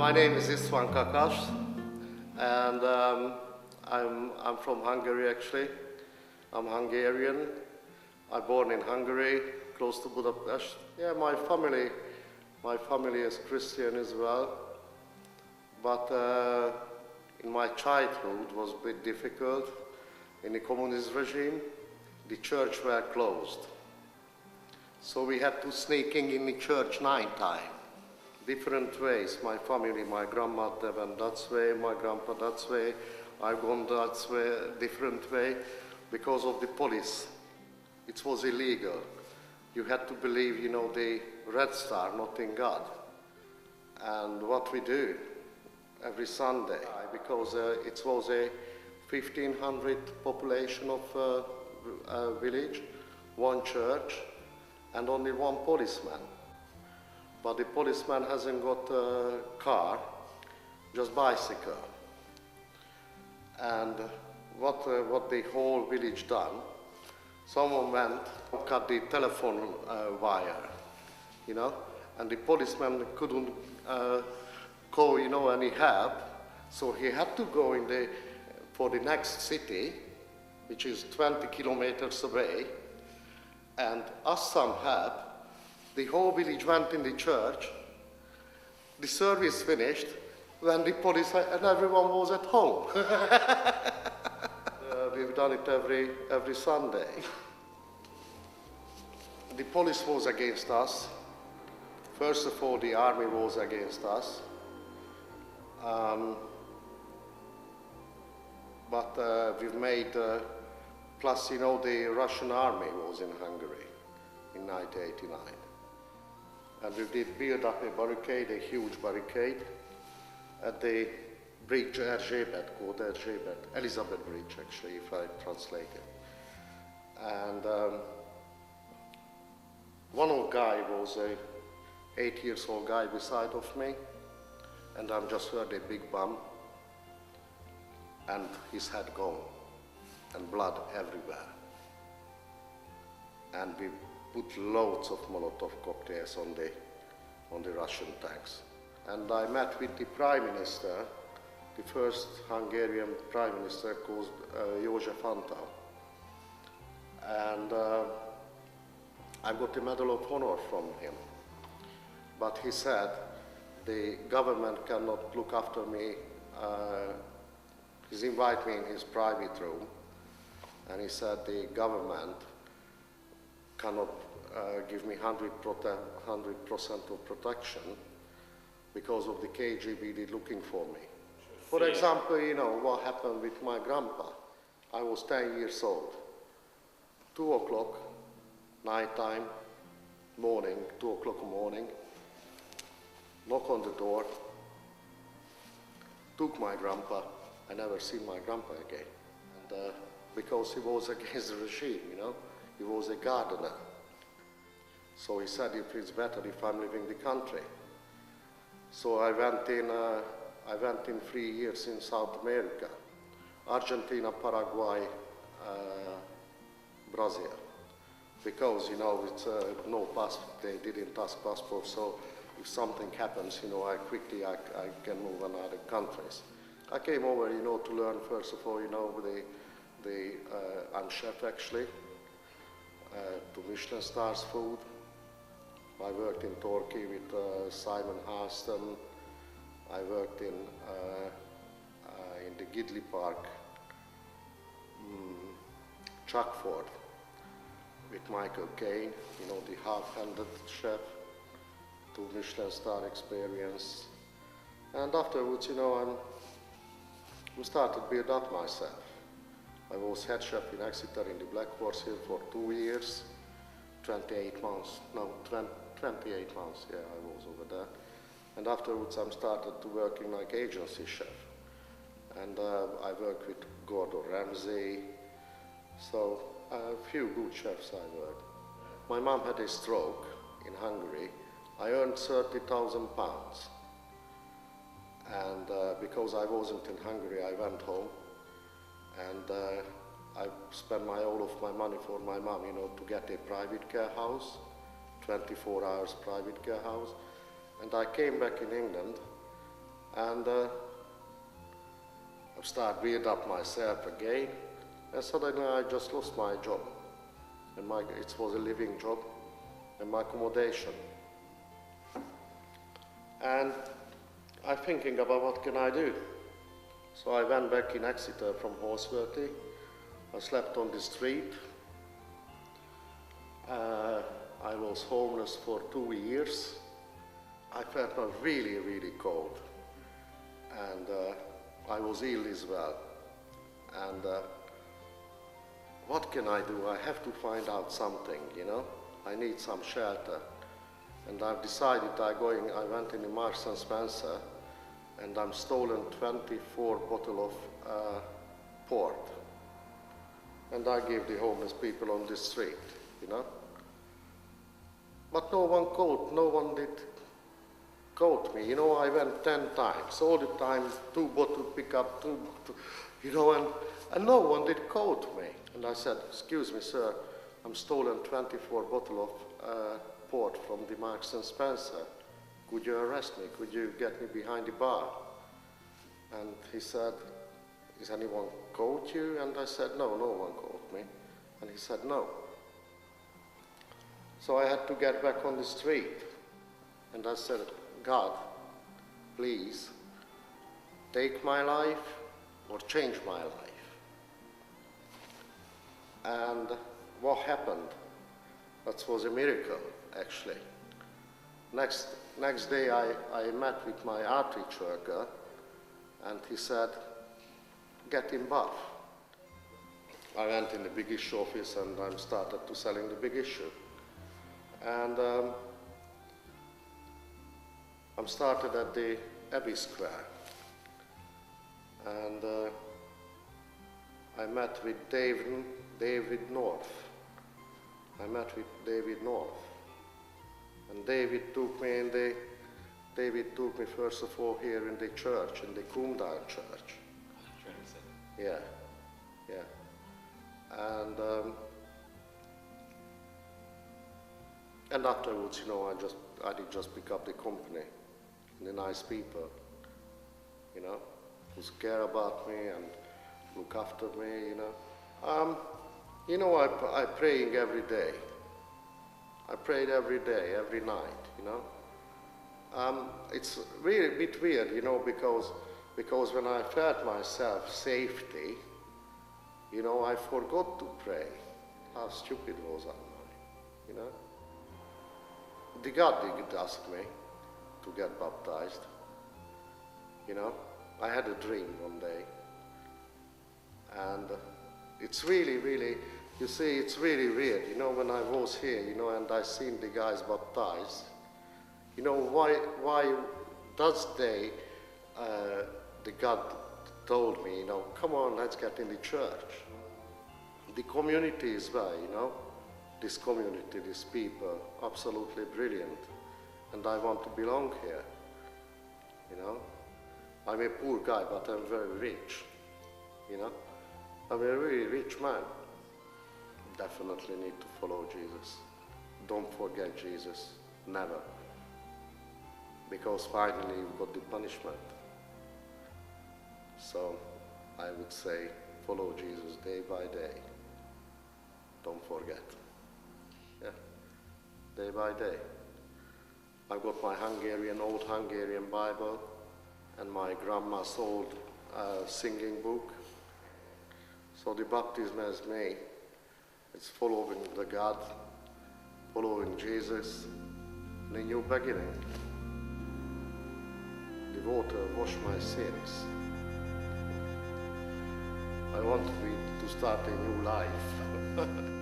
My name is Istvan, and I'm from Hungary actually. I'm Hungarian. I'm born in Hungary, close to Budapest. Yeah, my family is Christian as well. But in my childhood was a bit difficult. In the communist regime, the church were closed. So we had to sneak in the church 9 times. Different ways. My family, my grandmother went that way, my grandpa that way, I've gone that way, different way, because of the police. It was illegal. You had to believe, the Red Star, not in God. And what we do every Sunday, because it was a 1,500 population of a village, 1 church, and only 1 policeman. But the policeman hasn't got a car, just bicycle. And what the whole village done, someone went, cut the telephone wire, and the policeman couldn't call, any help, so he had to go for the next city, which is 20 kilometers away, and ask some help. The whole village went in the church, the service finished, when the police and everyone was at home. We've done it every Sunday. The police was against us. First of all, the army was against us. But we've made, plus the Russian army was in Hungary in 1989. And we did build up a barricade, a huge barricade, at the bridge Erzsébet, called Erzsébet, Elizabeth Bridge actually, if I translate it. And one old guy was a 8-year-old guy beside of me, and I just heard a big bump, and his head gone, and blood everywhere. And we put loads of Molotov cocktails on the Russian tanks. And I met with the Prime Minister, the first Hungarian Prime Minister called József Antal. And I got the Medal of Honor from him. But he said, the government cannot look after me. He's invited me in his private room, and he said the government cannot give me 100% of protection because of the KGB looking for me. For example, what happened with my grandpa. I was 10 years old. 2 o'clock, night time, morning, 2 o'clock in the morning, knock on the door, took my grandpa. I never seen my grandpa again. And because he was against the regime, he was a gardener. So he said, if it's better if I'm leaving the country. So I went in 3 years in South America, Argentina, Paraguay, Brazil. Because, it's no passport, they didn't ask passport, so if something happens, I quickly can move on other countries. I came over, to learn, first of all, I'm chef actually, to Michelin stars food. I worked in Turkey with Simon Harston. I worked in the Gidley Park, Chuckford, with Michael Caine, the half-handed chef, to Michelin star experience. And afterwards, I started to build up myself. I was head chef in Exeter in the Black Horse Hill for 2 years, 28 months, yeah, I was over there. And afterwards I started to working like agency chef. And I worked with Gordon Ramsay, so a few good chefs I worked. My mom had a stroke in Hungary. I earned £30,000. And because I wasn't in Hungary, I went home, and I spent all of my money for my mom, to get a private care house, 24 hours private care house. And I came back in England, And I started build up myself again, and suddenly I just lost my job. And it was a living job and my accommodation. And I'm thinking about what can I do. So I went back in Exeter from Horseworthy. I slept on the street. I was homeless for 2 years. I felt really, really cold. And I was ill as well. And what can I do? I have to find out something, you know. I need some shelter. And I've decided I went in the Marks and Spencer, and I'm stolen 24 bottles of port. And I gave the homeless people on the street, you know. But no one did caught me. You know, I went 10 times, all the time, 2 bottles, pick up 2 bottles, you know, and no one did caught me. And I said, excuse me, sir, I'm stolen 24 bottles of port from the Marks and Spencer. Could you arrest me? Could you get me behind the bar? And he said, is anyone caught you? And I said, no, no one caught me. And he said, no. So I had to get back on the street. And I said, God, please, take my life or change my life. And what happened? That was a miracle, actually. Next day I met with my outreach worker, and he said, get him buff. I went in the big issue office and I started to selling the big issue. And I started at the Abbey Square. And I met with David North. I met with David North. And David took me first of all here in the church, in the Coomdown church. Trinity. Yeah, yeah. And afterwards, you know, I did just pick up the company, and the nice people, you know, who care about me and look after me, you know. You know, I'm praying every day. I prayed every day, every night, you know. It's really a bit weird, you know, because when I felt myself safety, you know, I forgot to pray. How stupid was I, you know? The God didn't ask me to get baptized, you know. I had a dream one day, and it's really, really, you see, it's really weird, you know, when I was here, you know, and I seen the guys baptized, you know, why does the God told me, you know, come on, let's get in the church. The community as well, you know, this community, these people, absolutely brilliant, and I want to belong here, you know. I'm a poor guy, but I'm very rich, you know. I'm a really rich man. Definitely need to follow Jesus. Don't forget Jesus, never. Because finally you've got the punishment. So I would say follow Jesus day by day. Don't forget. Yeah, day by day. I've got my old Hungarian Bible and my grandma's old singing book. So the baptism as me, it's following the God, following Jesus, and a new beginning. The water wash my sins. I want to start a new life.